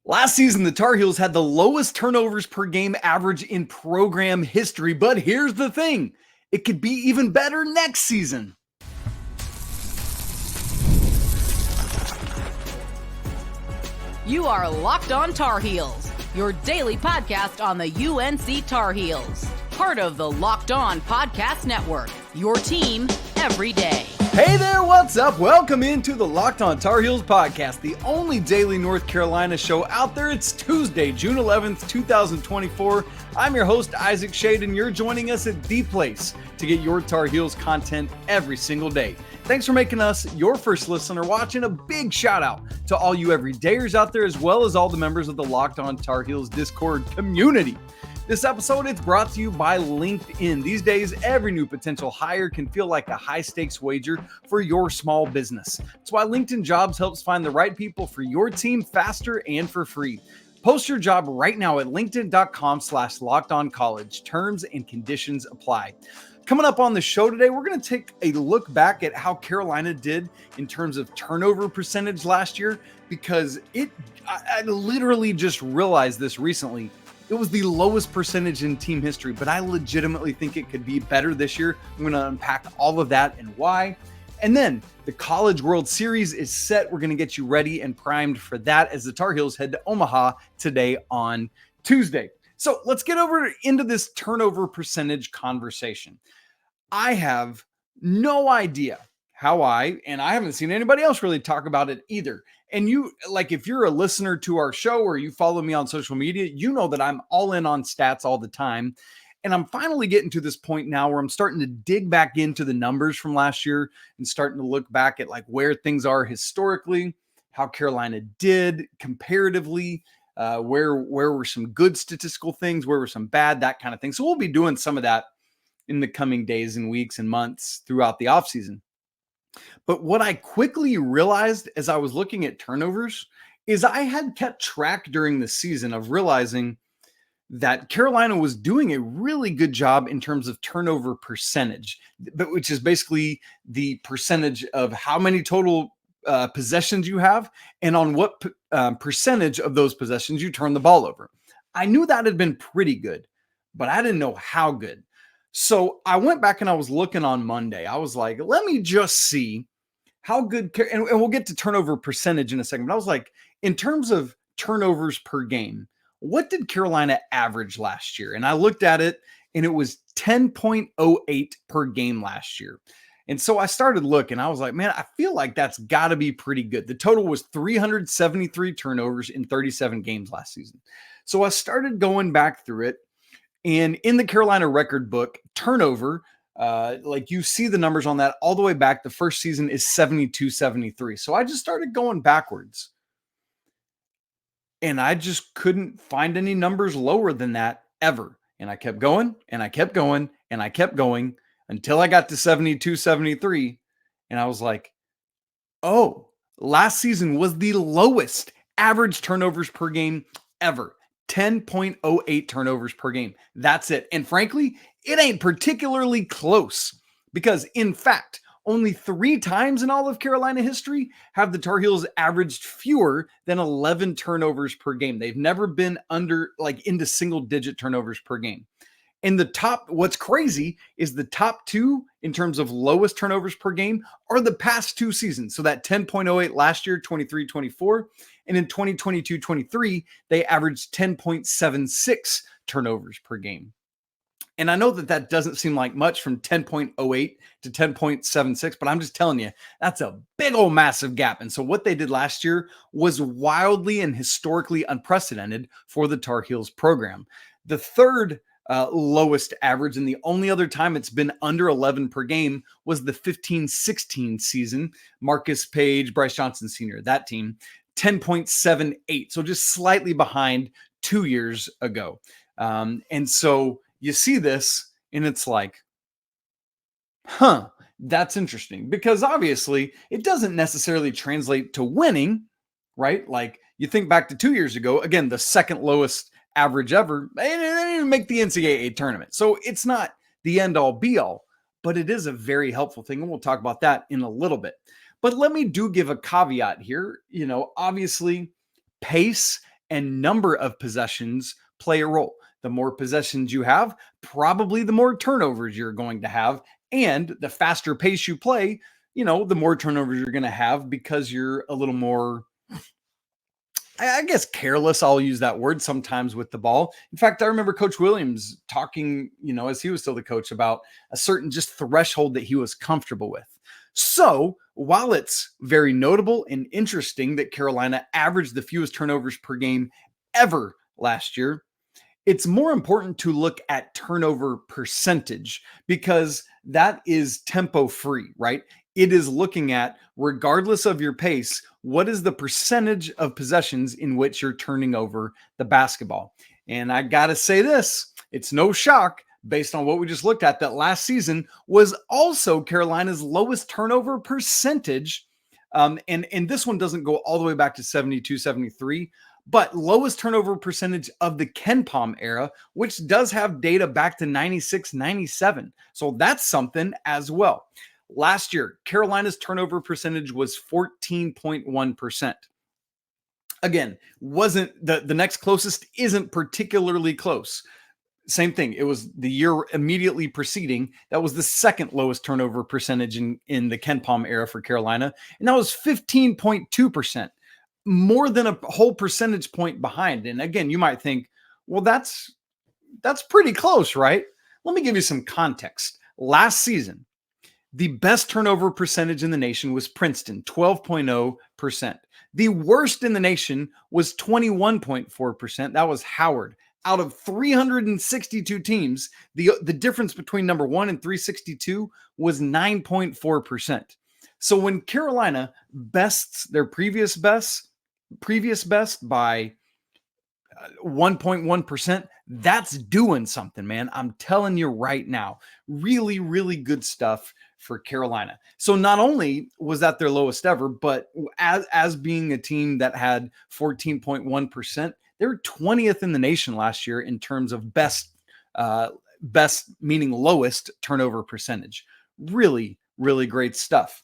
Last season, the Tar Heels had the lowest turnovers per game average in program history, but here's the thing. It could be even better next season. You are Locked On Tar Heels, your daily podcast on the UNC Tar Heels. Part of the Locked On Podcast Network, your team every day. Hey there, what's up? Welcome into the Locked On Tar Heels podcast, the only daily North Carolina show out there. It's Tuesday, June 11th, 2024. I'm your host, Isaac Shade, and you're joining us at the place to get your Tar Heels content every single day. Thanks for making us your first listener watching. A big shout out to all you everydayers out there, as well as all the members of the Locked On Tar Heels Discord community. This episode is brought to you by LinkedIn. These days, every new potential hire can feel like a high-stakes wager for your small business. That's why LinkedIn Jobs helps find the right people for your team faster and for free. Post your job right now at linkedin.com/lockedoncollege. Terms and conditions apply. Coming up on the show today, we're going to take a look back at how Carolina did in terms of turnover percentage last year, because I literally just realized this recently. It was the lowest percentage in team history, but I legitimately think it could be better this year. I'm going to unpack all of that and why. And then the College World Series is set. We're going to get you ready and primed for that as the Tar Heels head to Omaha today on Tuesday. So let's get over into this turnover percentage conversation. I have no idea how I haven't seen anybody else really talk about it either. And if you're a listener to our show or you follow me on social media, you know that I'm all in on stats all the time. And I'm finally getting to this point now where I'm starting to dig back into the numbers from last year and starting to look back at like where things are historically, how Carolina did comparatively, where were some good statistical things, where were some bad, that kind of thing. So we'll be doing some of that in the coming days and weeks and months throughout the offseason. But what I quickly realized as I was looking at turnovers is I had kept track during the season of realizing that Carolina was doing a really good job in terms of turnover percentage, which is basically the percentage of how many total possessions you have and on what percentage of those possessions you turn the ball over. I knew that had been pretty good, but I didn't know how good. So I went back and I was looking on Monday. I was like, let me just see how good, and we'll get to turnover percentage in a second, but I was like, in terms of turnovers per game, what did Carolina average last year? And I looked at it and it was 10.08 per game last year. And so I started looking, I was like, man, I feel like that's got to be pretty good. The total was 373 turnovers in 37 games last season. So I started going back through it. And in the Carolina record book, turnover, like you see the numbers on that all the way back. The first season is 72-73. So I just started going backwards. And I just couldn't find any numbers lower than that ever. And I kept going and I kept going and I kept going until I got to 72-73. And I was like, oh, last season was the lowest average turnovers per game ever. 10.08 turnovers per game. That's it. And frankly, it ain't particularly close because, in fact, only 3 times in all of Carolina history have the Tar Heels averaged fewer than 11 turnovers per game. They've never been into single-digit turnovers per game. And what's crazy is the top 2 in terms of lowest turnovers per game are the past 2 seasons. So that 10.08 last year, 23-24, and in 2022-23, they averaged 10.76 turnovers per game. And I know that doesn't seem like much from 10.08 to 10.76, but I'm just telling you, that's a big old massive gap. And so what they did last year was wildly and historically unprecedented for the Tar Heels program. The third lowest average, and the only other time it's been under 11 per game, was the 15-16 season. Marcus Page, Bryce Johnson Sr., that team, 10.78. So just slightly behind 2 years ago. And so you see this and it's like, that's interesting, because obviously it doesn't necessarily translate to winning, right? Like you think back to 2 years ago, again, the second lowest average ever, they didn't even make the NCAA tournament. So it's not the end all be all, but it is a very helpful thing. And we'll talk about that in a little bit. But let me give a caveat here. Obviously pace and number of possessions play a role. The more possessions you have, probably the more turnovers you're going to have. And the faster pace you play, the more turnovers you're going to have because you're a little more, I guess, careless. I'll use that word sometimes with the ball. In fact, I remember Coach Williams talking, as he was still the coach, about a certain just threshold that he was comfortable with. So while it's very notable and interesting that Carolina averaged the fewest turnovers per game ever last year, it's more important to look at turnover percentage because that is tempo free, right? It is looking at, regardless of your pace, what is the percentage of possessions in which you're turning over the basketball. And I got to say this, it's no shock based on what we just looked at, that last season was also Carolina's lowest turnover percentage. And this one doesn't go all the way back to 72, 73, but lowest turnover percentage of the KenPom era, which does have data back to 96, 97. So that's something as well. Last year, Carolina's turnover percentage was 14.1%. Again, wasn't the next closest isn't particularly close. Same thing. It was the year immediately preceding. That was the second lowest turnover percentage in the KenPom era for Carolina. And that was 15.2%, more than a whole percentage point behind. And again, you might think, well, that's pretty close, right? Let me give you some context. Last season, the best turnover percentage in the nation was Princeton, 12.0%. The worst in the nation was 21.4%. That was Howard. Out of 362 teams, the difference between number 1 and 362 was 9.4%. So when Carolina bests their previous best by 1.1%, that's doing something, man. I'm telling you right now. Really, really good stuff for Carolina. So not only was that their lowest ever, but as being a team that had 14.1%, they were 20th in the nation last year in terms of best meaning lowest turnover percentage. Really, really great stuff.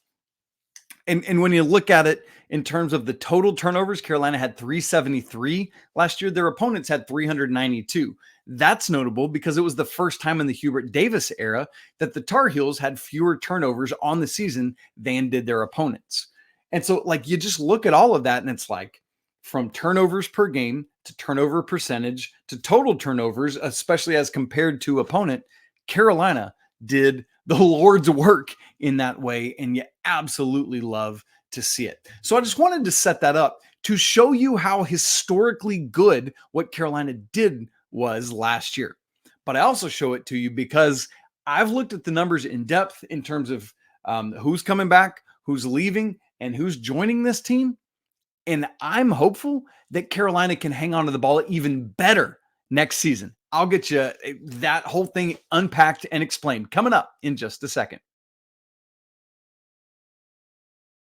And when you look at it in terms of the total turnovers, Carolina had 373 last year. Their opponents had 392. That's notable because it was the first time in the Hubert Davis era that the Tar Heels had fewer turnovers on the season than did their opponents. And so, you just look at all of that, and it's like, from turnovers per game to turnover percentage to total turnovers, especially as compared to opponent, Carolina did the Lord's work in that way, and you absolutely love to see it. So I just wanted to set that up to show you how historically good what Carolina did was last year. But I also show it to you because I've looked at the numbers in depth in terms of who's coming back, who's leaving, and who's joining this team. And I'm hopeful that Carolina can hang on to the ball even better next season. I'll get you that whole thing unpacked and explained coming up in just a second.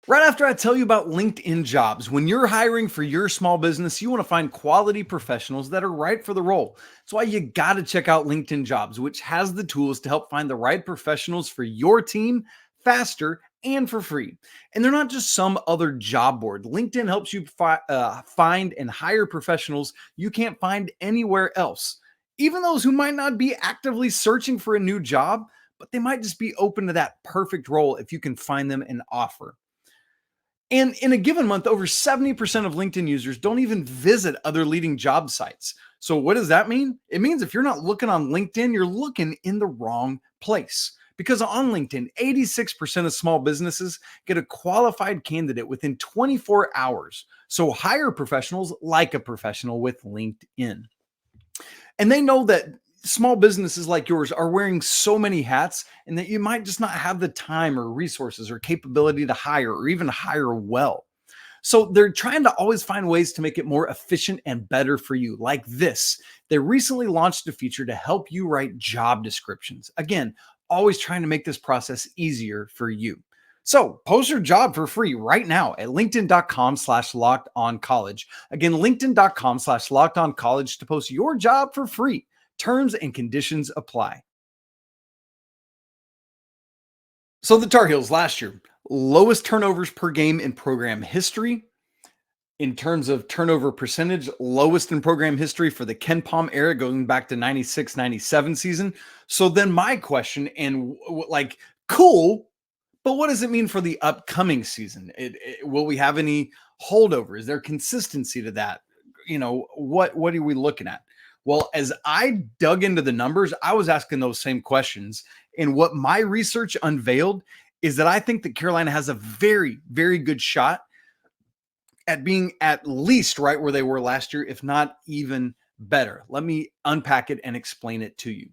Right after I tell you about LinkedIn Jobs, when you're hiring for your small business, you want to find quality professionals that are right for the role. That's why you got to check out LinkedIn Jobs, which has the tools to help find the right professionals for your team faster and for free. And they're not just some other job board. LinkedIn helps you find and hire professionals you can't find anywhere else. Even those who might not be actively searching for a new job, but they might just be open to that perfect role if you can find them an offer. And in a given month, over 70% of LinkedIn users don't even visit other leading job sites. So what does that mean? It means if you're not looking on LinkedIn, you're looking in the wrong place. Because on LinkedIn, 86% of small businesses get a qualified candidate within 24 hours. So hire professionals like a professional with LinkedIn. And they know that small businesses like yours are wearing so many hats and that you might just not have the time or resources or capability to hire or even hire well. So they're trying to always find ways to make it more efficient and better for you. Like this, they recently launched a feature to help you write job descriptions. Again, always trying to make this process easier for you. So post your job for free right now at linkedin.com/lockedoncollege. Again, linkedin.com/lockedoncollege to post your job for free. Terms and conditions apply. So the Tar Heels last year, lowest turnovers per game in program history. in terms of turnover percentage, lowest in program history for the KenPom era, going back to 96-97 season. So then my question, and like, cool, but what does it mean for the upcoming season? Will we have any holdover? Is there consistency to that? What are we looking at? Well, as I dug into the numbers, I was asking those same questions. And what my research unveiled is that I think that Carolina has a very, very good shot at being at least right where they were last year, if not even better. Let me unpack it and explain it to you.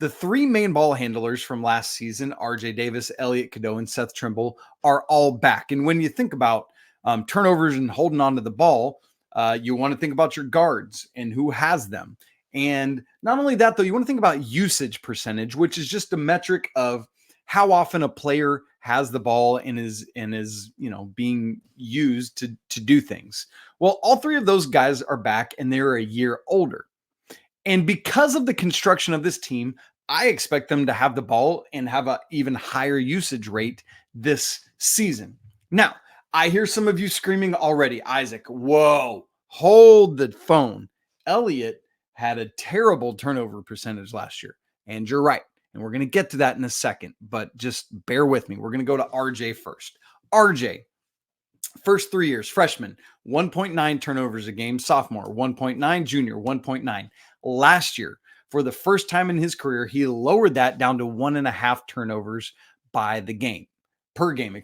The three main ball handlers from last season, RJ Davis, Elliot, Cadeau, and Seth Trimble, are all back. And when you think about turnovers and holding on to the ball, you want to think about your guards and who has them. And not only that, though, you want to think about usage percentage, which is just a metric of how often a player has the ball and is being used to do things. Well, all three of those guys are back and they're a year older. And because of the construction of this team, I expect them to have the ball and have an even higher usage rate this season. Now, I hear some of you screaming already, Isaac, whoa, hold the phone. Elliot had a terrible turnover percentage last year. And you're right. And we're going to get to that in a second, but just bear with me. We're going to go to RJ first. RJ, first 3 years, freshman, 1.9 turnovers a game, sophomore, 1.9, junior, 1.9. Last year, for the first time in his career, he lowered that down to 1.5 turnovers per game.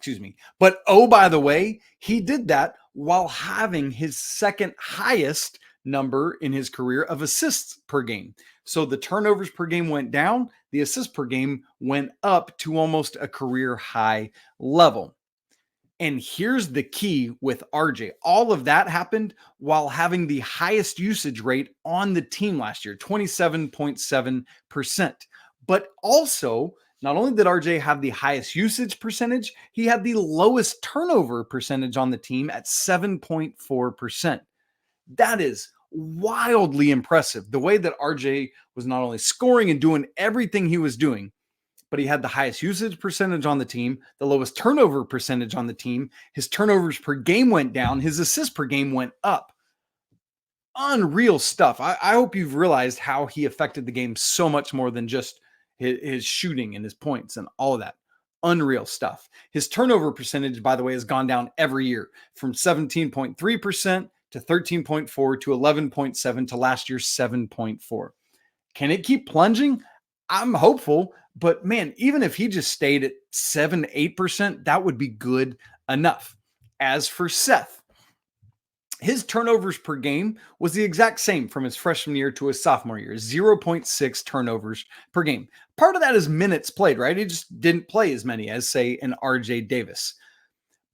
But oh, by the way, he did that while having his second highest number in his career of assists per game. So the turnovers per game went down, the assists per game went up to almost a career high level. And here's the key with RJ. All of that happened while having the highest usage rate on the team last year, 27.7%. But also, not only did RJ have the highest usage percentage, he had the lowest turnover percentage on the team at 7.4%. That is wildly impressive. The way that RJ was not only scoring and doing everything he was doing, but he had the highest usage percentage on the team, the lowest turnover percentage on the team. His turnovers per game went down. His assists per game went up. Unreal stuff. I hope you've realized how he affected the game so much more than just his shooting and his points and all of that. Unreal stuff. His turnover percentage, by the way, has gone down every year from 17.3% to 13.4 to 11.7 to last year's 7.4. Can it keep plunging? I'm hopeful, but man, even if he just stayed at 7-8%, that would be good enough. As for Seth, his turnovers per game was the exact same from his freshman year to his sophomore year, 0.6 turnovers per game. Part of that is minutes played, right? He just didn't play as many as, say, an RJ Davis.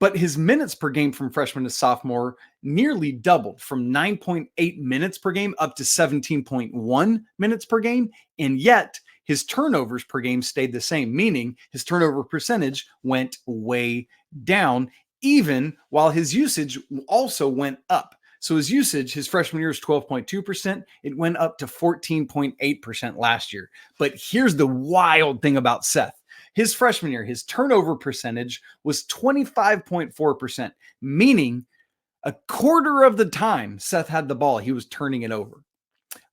But his minutes per game from freshman to sophomore nearly doubled from 9.8 minutes per game up to 17.1 minutes per game. And yet his turnovers per game stayed the same, meaning his turnover percentage went way down, even while his usage also went up. So his usage, his freshman year is 12.2%. It went up to 14.8% last year. But here's the wild thing about Seth. His freshman year, his turnover percentage was 25.4%, meaning a quarter of the time Seth had the ball, he was turning it over.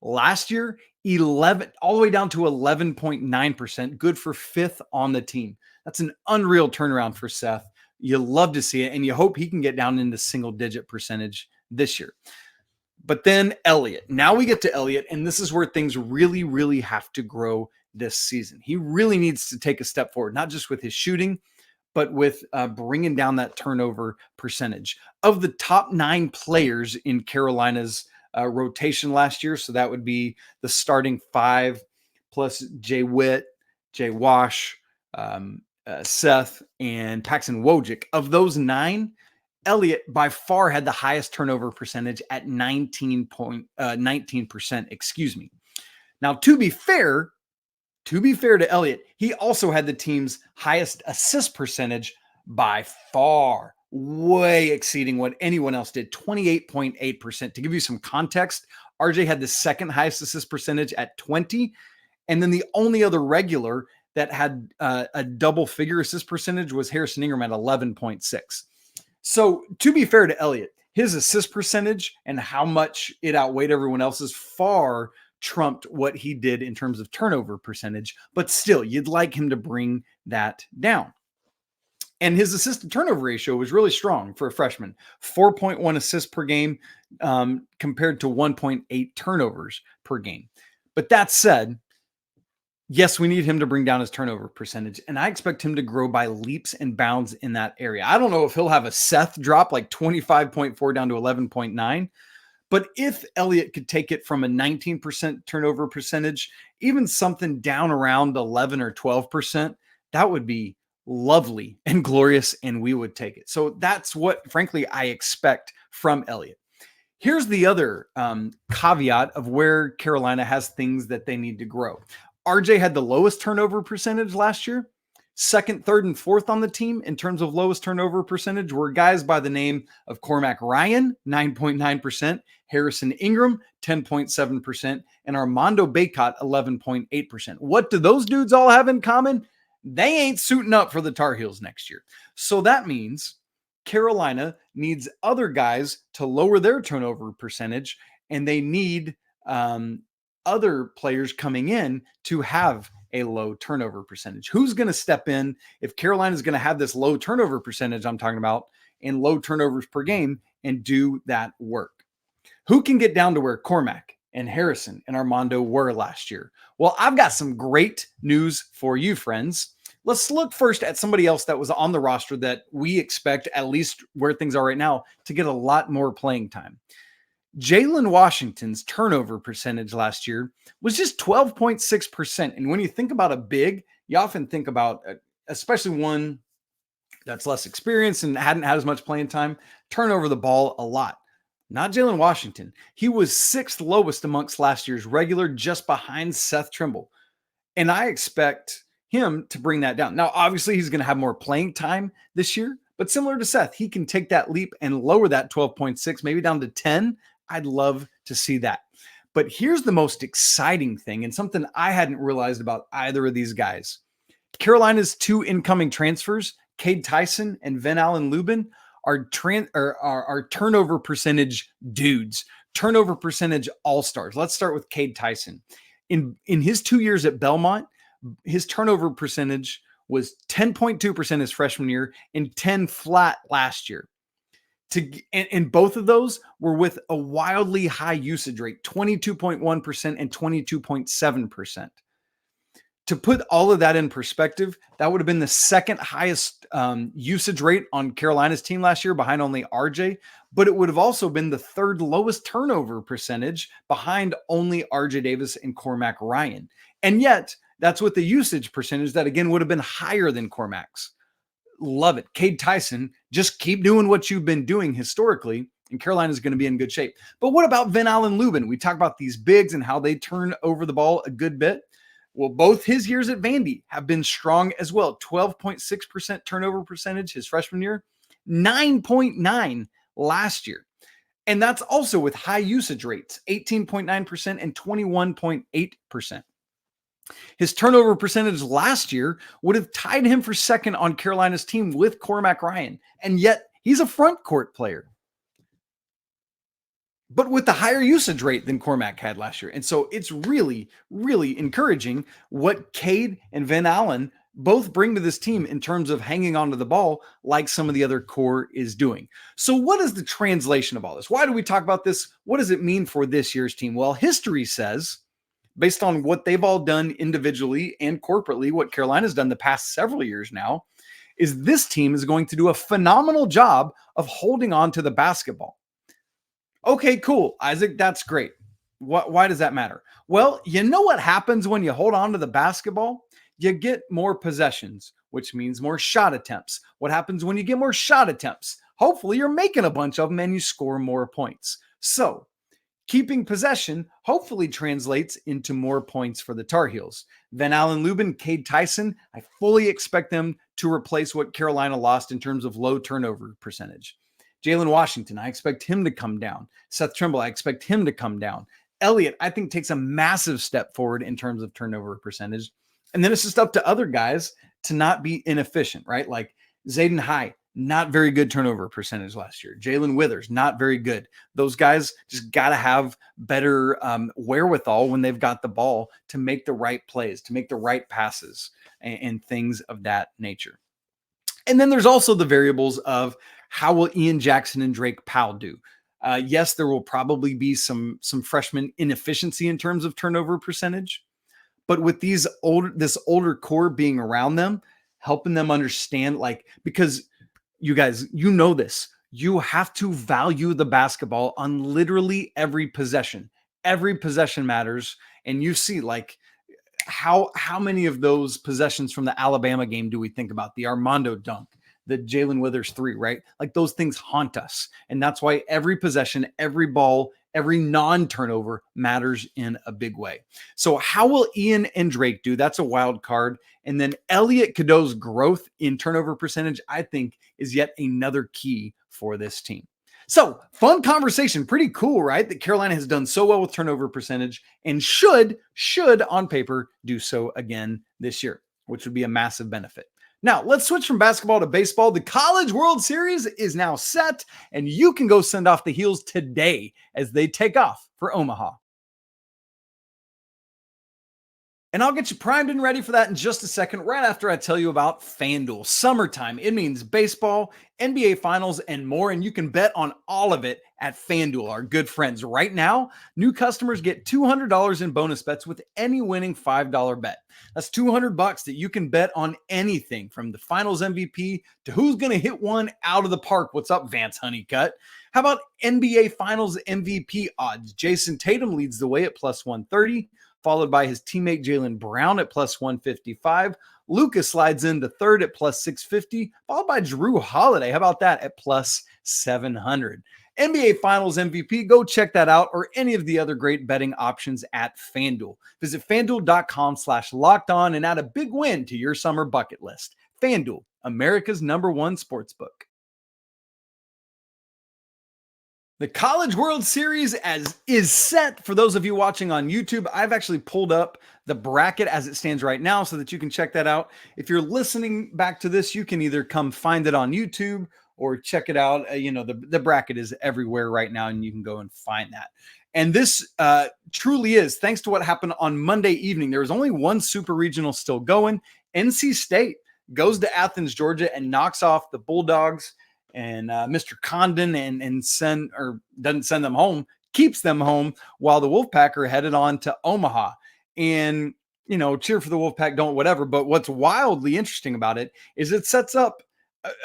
Last year, 11, all the way down to 11.9%, good for fifth on the team. That's an unreal turnaround for Seth. You love to see it, and you hope he can get down into single-digit percentage this year. But then Elliot. Now we get to Elliot, and this is where things really, really have to grow this season. He really needs to take a step forward, not just with his shooting, but with bringing down that turnover percentage. Of the top 9 players in Carolina's rotation last year, so that would be the starting 5 plus Jay Witt, Jay Wash, Seth, and Paxton Wojcik. Of those 9, Elliot by far had the highest turnover percentage at 19%. Now, to be fair to Elliot, he also had the team's highest assist percentage by far, way exceeding what anyone else did, 28.8%. To give you some context, RJ had the second highest assist percentage at 20, and then the only other regular that had a double-figure assist percentage was Harrison Ingram at 11.6. So to be fair to Elliot, His assist percentage and how much it outweighed everyone else's far trumped what he did in terms of turnover percentage, but still, you'd like him to bring that down. And his assist to turnover ratio was really strong for a freshman, 4.1 assists per game compared to 1.8 turnovers per game. But that said, yes, we need him to bring down his turnover percentage, and I expect him to grow by leaps and bounds in that area. I don't know if he'll have a Seth drop like 25.4 down to 11.9, but if Elliot could take it from a 19% turnover percentage, even something down around 11 or 12%, that would be lovely and glorious, and we would take it. So that's what, frankly, I expect from Elliot. Here's the other caveat of where Carolina has things that they need to grow. RJ had the lowest turnover percentage last year. Second, third, and fourth on the team in terms of lowest turnover percentage were guys by the name of Cormac Ryan, 9.9%, Harrison Ingram, 10.7%, and Armando Bacot, 11.8%. What do those dudes all have in common? They ain't suiting up for the Tar Heels next year. So that means Carolina needs other guys to lower their turnover percentage, and they need other players coming in to have a low turnover percentage. Who's going to step in if Carolina is going to have this low turnover percentage I'm talking about and low turnovers per game and do that work? Who can get down to where Cormac and Harrison and Armando were last year? Well, I've got some great news for you, friends. Let's look first at somebody else that was on the roster that we expect, at least where things are right now, to get a lot more playing time. Jalen Washington's turnover percentage last year was just 12.6%. And when you think about a big, you often think about, especially one that's less experienced and hadn't had as much playing time, turn over the ball a lot. Not Jalen Washington. He was sixth lowest amongst last year's regular, just behind Seth Trimble. And I expect him to bring that down. Now, obviously, he's going to have more playing time this year, but similar to Seth, he can take that leap and lower that 12.6, maybe down to 10. I'd love to see that. But here's the most exciting thing, and something I hadn't realized about either of these guys. Carolina's two incoming transfers, Cade Tyson and Ven-Allen Lubin, are turnover percentage dudes, turnover percentage all-stars. Let's start with Cade Tyson. In his 2 years at Belmont, his turnover percentage was 10.2% his freshman year and 10 flat last year. And both of those were with a wildly high usage rate, 22.1% and 22.7%. To put all of that in perspective, that would have been the second highest usage rate on Carolina's team last year, behind only RJ, but it would have also been the third lowest turnover percentage, behind only RJ Davis and Cormac Ryan. And yet, that's with the usage percentage that, again, would have been higher than Cormac's. Love it. Cade Tyson, just keep doing what you've been doing historically, and Carolina is going to be in good shape. But what about Ven-Allen Lubin? We talk about these bigs and how they turn over the ball a good bit. Well, both his years at Vandy have been strong as well. 12.6% turnover percentage his freshman year, 9.9 last year. And that's also with high usage rates, 18.9% and 21.8%. His turnover percentage last year would have tied him for second on Carolina's team with Cormac Ryan. And yet he's a front court player, but with the higher usage rate than Cormac had last year. And so it's really, really encouraging what Cade and Ven-Allen both bring to this team in terms of hanging onto the ball like some of the other core is doing. So what is the translation of all this? Why do we talk about this? What does it mean for this year's team? Well, history says, based on what they've all done individually and corporately, what Carolina's done the past several years now, is this team is going to do a phenomenal job of holding on to the basketball. Okay, cool, Isaac, that's great. Why does that matter? Well, you know what happens when you hold on to the basketball? You get more possessions, which means more shot attempts. What happens when you get more shot attempts? Hopefully you're making a bunch of them and you score more points. So keeping possession hopefully translates into more points for the Tar Heels. Ven-Allen Lubin, Cade Tyson, I fully expect them to replace what Carolina lost in terms of low turnover percentage. Jalen Washington, I expect him to come down. Seth Trimble, I expect him to come down. Elliot, I think, takes a massive step forward in terms of turnover percentage. And then it's just up to other guys to not be inefficient, right? Like Zayden High, not very good turnover percentage last year. Jalen Withers, not very good. Those guys just got to have better wherewithal when they've got the ball to make the right plays, to make the right passes, and things of that nature. And then there's also the variables of how will Ian Jackson and Drake Powell do? Yes, there will probably be some freshman inefficiency in terms of turnover percentage, but with this older core being around them, helping them understand, because you guys, you know this, you have to value the basketball on literally every possession. Every possession matters. And you see how many of those possessions from the Alabama game do we think about? The Armando dunk, the Jalen Withers 3, right? Those things haunt us. And that's why every possession, every ball, every non-turnover matters in a big way. So how will Ian and Drake do? That's a wild card. And then Elliot Cadeau's growth in turnover percentage, I think, is yet another key for this team. So fun conversation. Pretty cool, right? That Carolina has done so well with turnover percentage and should on paper do so again this year, which would be a massive benefit. Now, let's switch from basketball to baseball. The College World Series is now set, and you can go send off the Heels today as they take off for Omaha. And I'll get you primed and ready for that in just a second, right after I tell you about FanDuel. Summertime, it means baseball, NBA Finals, and more, and you can bet on all of it at FanDuel, our good friends. Right now, new customers get $200 in bonus bets with any winning $5 bet. That's $200 that you can bet on anything from the Finals MVP to who's going to hit one out of the park. What's up, Vance Honeycutt? How about NBA Finals MVP odds? Jason Tatum leads the way at plus 130. Followed by his teammate Jalen Brown at plus 155. Lucas slides into third at plus 650, followed by Drew Holiday. How about that at plus 700? NBA Finals MVP, go check that out, or any of the other great betting options at FanDuel. Visit FanDuel.com/lockedon and add a big win to your summer bucket list. FanDuel, America's #1 sportsbook. The College World Series is set. For those of you watching on YouTube, I've actually pulled up the bracket as it stands right now so that you can check that out. If you're listening back to this, you can either come find it on YouTube or check it out. The bracket is everywhere right now, and you can go and find that. And this truly is, thanks to what happened on Monday evening, there was only one super regional still going. NC State goes to Athens, Georgia, and knocks off the Bulldogs. And Mr. Condon doesn't send them home, keeps them home, while the Wolfpack are headed on to Omaha. And, cheer for the Wolfpack, don't whatever. But what's wildly interesting about it is it sets up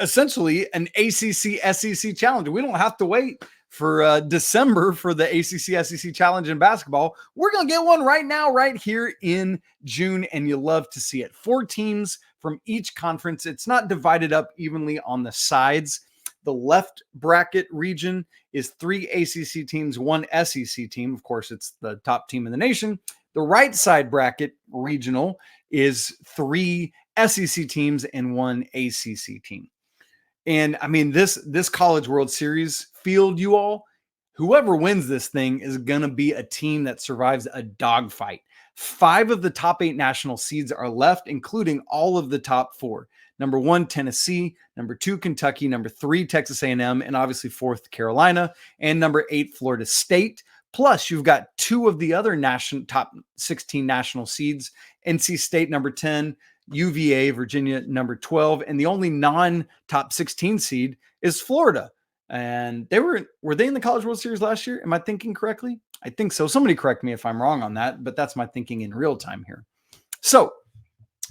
essentially an ACC-SEC challenge. We don't have to wait for December for the ACC-SEC challenge in basketball. We're going to get one right now, right here in June, and you love to see it. 4 teams from each conference. It's not divided up evenly on the sides. The left bracket region is 3 ACC teams, 1 SEC team. Of course, it's the top team in the nation. The right side bracket regional is 3 SEC teams and 1 ACC team. And I mean, this College World Series field, you all, whoever wins this thing is going to be a team that survives a dogfight. 5 of the top 8 national seeds are left, including all of the top 4. Number 1, Tennessee. Number 2, Kentucky. Number 3, Texas A&M. And obviously 4th, Carolina. And number 8, Florida State. Plus, you've got 2 of the other top 16 national seeds. NC State, number 10. UVA, Virginia, number 12. And the only non-top 16 seed is Florida. And were they in the College World Series last year? Am I thinking correctly? I think so. Somebody correct me if I'm wrong on that, but that's my thinking in real time here. So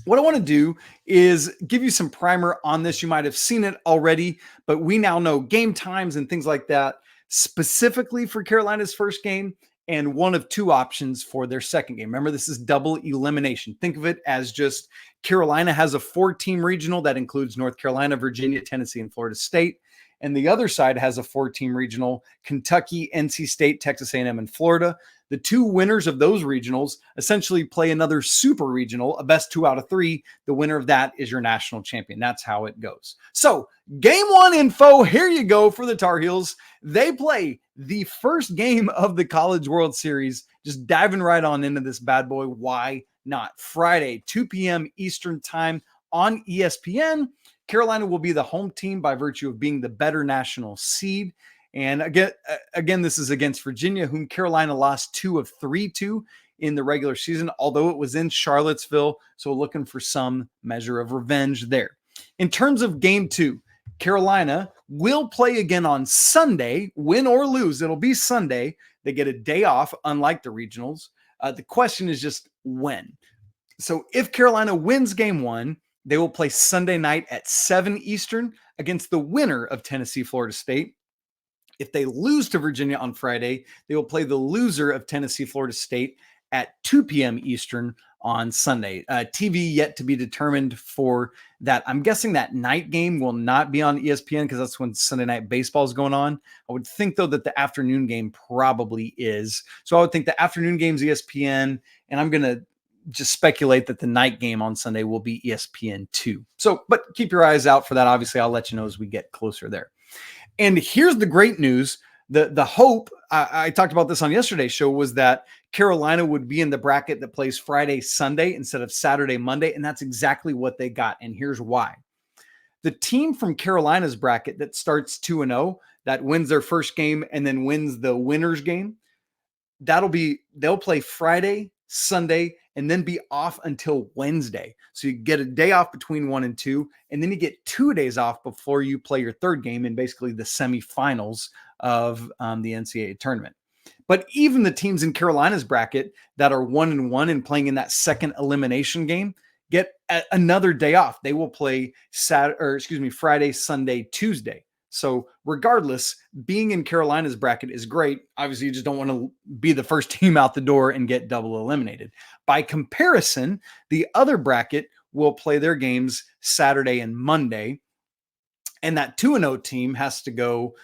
what I want to do is give you some primer on this. You might have seen it already, but we now know game times and things like that specifically for Carolina's first game and one of 2 options for their second game. Remember, this is double elimination. Think of it as just Carolina has a 4-team regional that includes North Carolina, Virginia, Tennessee, and Florida State. And the other side has a 4-team regional, Kentucky, NC State, Texas A&M, and Florida. The 2 winners of those regionals essentially play another super regional, a best 2 out of 3. The winner of that is your national champion. That's how it goes. So game 1 info, here you go for the Tar Heels. They play the first game of the College World Series, just diving right on into this bad boy. Why not? Friday, 2 p.m. Eastern time on ESPN. Carolina will be the home team by virtue of being the better national seed. And again, this is against Virginia, whom Carolina lost 2 of 3 to in the regular season, although it was in Charlottesville. So looking for some measure of revenge there. In terms of game 2, Carolina will play again on Sunday, win or lose. It'll be Sunday. They get a day off, unlike the regionals. The question is just when. So if Carolina wins game 1, they will play Sunday night at 7 Eastern against the winner of Tennessee, Florida State. If they lose to Virginia on Friday, they will play the loser of Tennessee, Florida State at 2 p.m. Eastern on Sunday. TV yet to be determined for that. I'm guessing that night game will not be on ESPN because that's when Sunday Night Baseball is going on. I would think, though, that the afternoon game probably is. So I would think the afternoon game's ESPN, and I'm going to just speculate that the night game on Sunday will be ESPN2. So, but keep your eyes out for that. Obviously, I'll let you know as we get closer there. And here's the great news. The hope, I talked about this on yesterday's show, was that Carolina would be in the bracket that plays Friday, Sunday instead of Saturday, Monday. And that's exactly what they got. And here's why. The team from Carolina's bracket that starts 2-0, that wins their first game and then wins the winner's game, they'll play Friday, Sunday, and then be off until Wednesday. So you get a day off between 1 and 2, and then you get 2 days off before you play your third game in basically the semifinals of the NCAA tournament. But even the teams in Carolina's bracket that are 1-1 and playing in that second elimination game get another day off. They will play Friday, Sunday, Tuesday. So regardless, being in Carolina's bracket is great. Obviously, you just don't want to be the first team out the door and get double eliminated. By comparison, the other bracket will play their games Saturday and Monday. And that 2-0 team has to go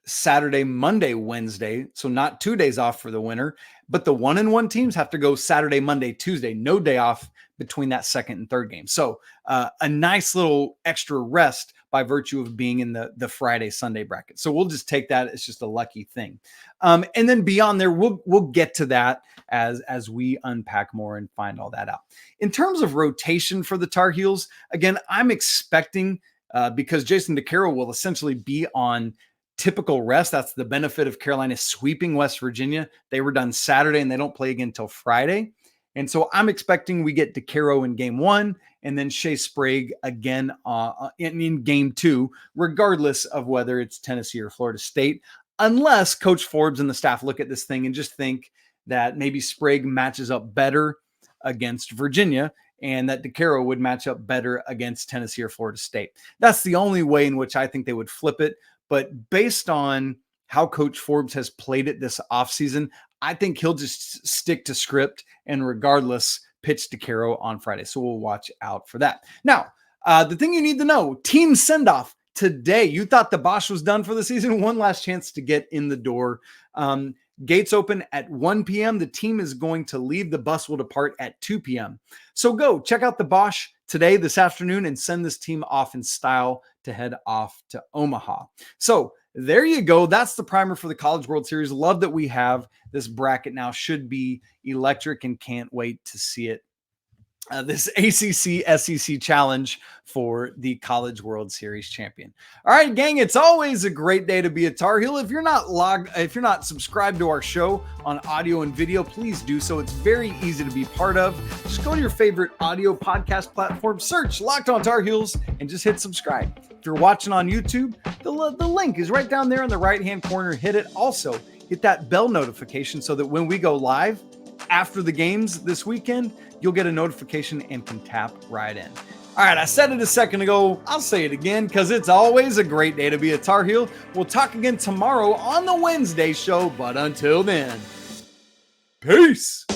Saturday, Monday, Wednesday. So not 2 days off for the winner. But the 1-1 teams have to go Saturday, Monday, Tuesday. No day off between that second and third game. So a nice little extra rest by virtue of being in the Friday, Sunday bracket. So we'll just take that. It's just a lucky thing. And then beyond there, we'll get to that as we unpack more and find all that out. In terms of rotation for the Tar Heels, again, I'm expecting because Jason DeCaro will essentially be on typical rest. That's the benefit of Carolina sweeping West Virginia. They were done Saturday and they don't play again until Friday. And so I'm expecting we get DeCaro in game 1 and then Shea Sprague again in game 2, regardless of whether it's Tennessee or Florida State, unless Coach Forbes and the staff look at this thing and just think that maybe Sprague matches up better against Virginia and that DeCaro would match up better against Tennessee or Florida State. That's the only way in which I think they would flip it. But based on how Coach Forbes has played it this offseason, I think he'll just stick to script and regardless pitch DeCaro on Friday. So we'll watch out for that. Now, the thing you need to know, team send-off today. You thought the Bosch was done for the season. One last chance to get in the door. Gates open at 1 p.m. The team is going to leave. The bus will depart at 2 p.m. So go check out the Bosch today, this afternoon, and send this team off in style to head off to Omaha. So there you go. That's the primer for the College World Series. Love that we have this bracket now. Should be electric and can't wait to see it. This ACC SEC challenge for the College World Series champion. All right, gang, it's always a great day to be a Tar Heel. If you're not subscribed to our show on audio and video, please do so. It's very easy to be part of. Just go to your favorite audio podcast platform, search Locked On Tar Heels, and just hit subscribe. If you're watching on YouTube, the link is right down there in the right-hand corner. Hit it. Also, hit that bell notification so that when we go live after the games this weekend, you'll get a notification and can tap right in. All right, I said it a second ago. I'll say it again because it's always a great day to be a Tar Heel. We'll talk again tomorrow on the Wednesday show, but until then, peace.